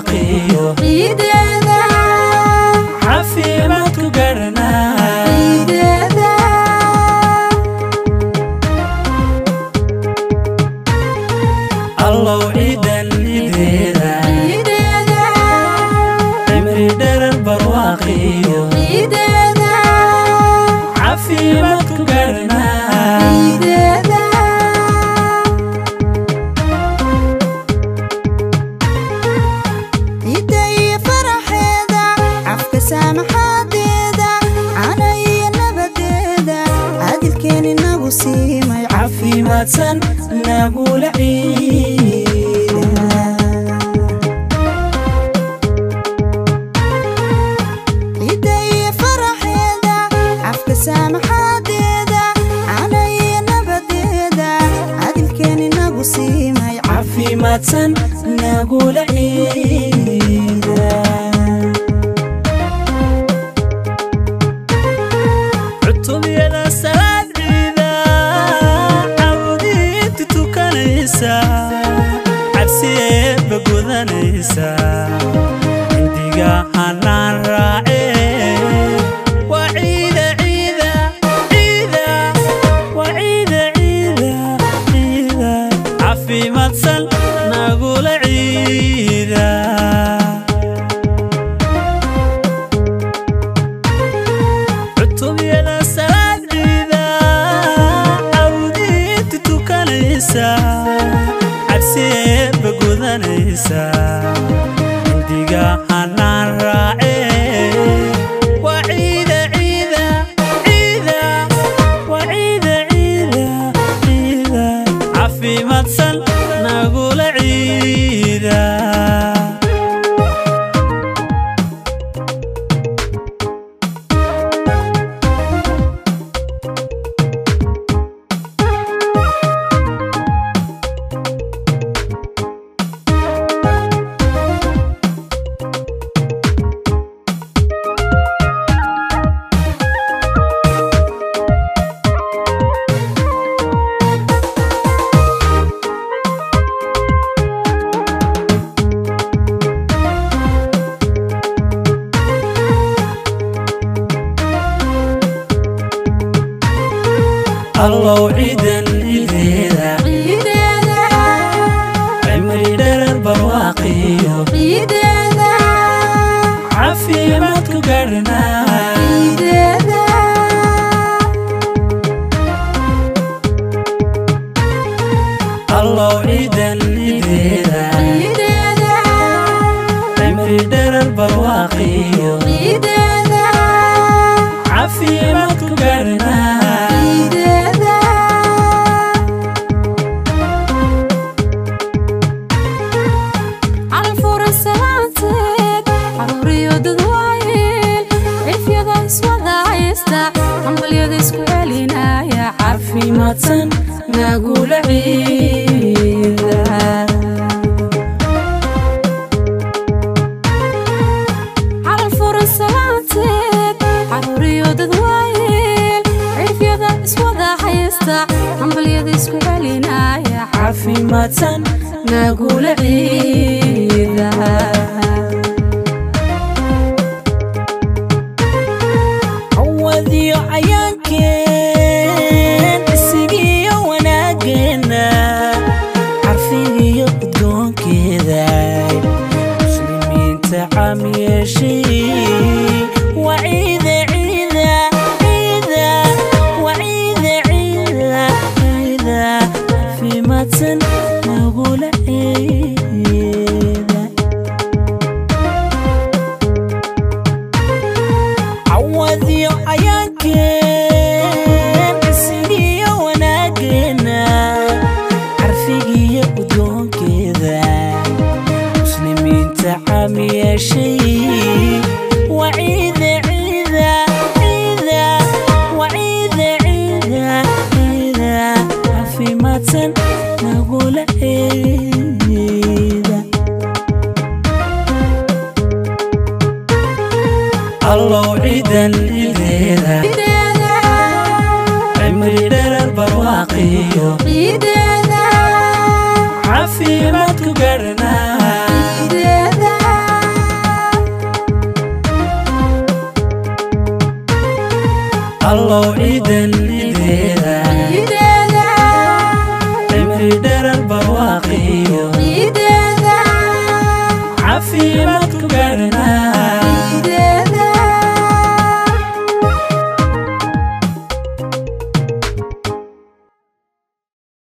barwaaqio ciideeda caafimaad ku garana ciideeda allow ciidan ciideeda cimri dherer barwaaqio ciideeda caafimaad ku garana ciideeda ciiday faraxeeda afka saamaxadeeda ana iyo nabadeeda adilkeeni nagu siimay caafimaadsan nagula ciida ciiday faraxeeda afka saamaxadeeda ana iyo nabadeeda adilkeeni nagu siimay caafimaadsan nagula ciida cutubiyada salaad ciida cabdiinta tukanaysa cabsiyeeba gudanaysa indiga hanaan raace waa ciida ciida ciida waa ciida ciida ciida caafimaadsan nagula ciida cutubiyada salaad ciida cabdiinta tukanaysa cabsiyeeba gudanaysa indiga hanaan raace waa ciida ciida ciida waa ciida ciida ciida caafimaadsan nagula ciida allow ciidan ciideeda ciideeda cimri dherer barwaaqio ciideeda caafimaad ku garana ciideeda allow ciidan ciideeda ciideeda cimri dherer barwaaqio ciideeda caafimaad ku garana ciideeda calfuran salaanteed caruuriyo dad waayeel cifyada iswada haysta hambalyada isku celinaya caafimaadsan nagula ciida calfuran salaanteed caruuriyo dad waayeel cifyada iswada haysta hambalyada isku celinaya caafimaadsan nagula ciida cawadiyo cayaankeen isigiyo wanaageena carfigiyo udgoonkeeda muslimiinta caam yeeshay waa ciida ciida ciida waa ciida ciida ciida caafimaadsan nagula ciida cawadiyo cayaankeen isigiyo wanaageena carfigiyo udgoonkeeda muslimiinta caam yeeshay waa ciida ciida ciida waa ciida ciida ciida caafimaadsan nagula ciida allow ciidan ciideeda ciideeda cimri dherer barwaaqio ciideeda caafimaad ku garana ciideeda الله عيدا عيدا عمري دار البرواقي عيدا عافية ما تقارن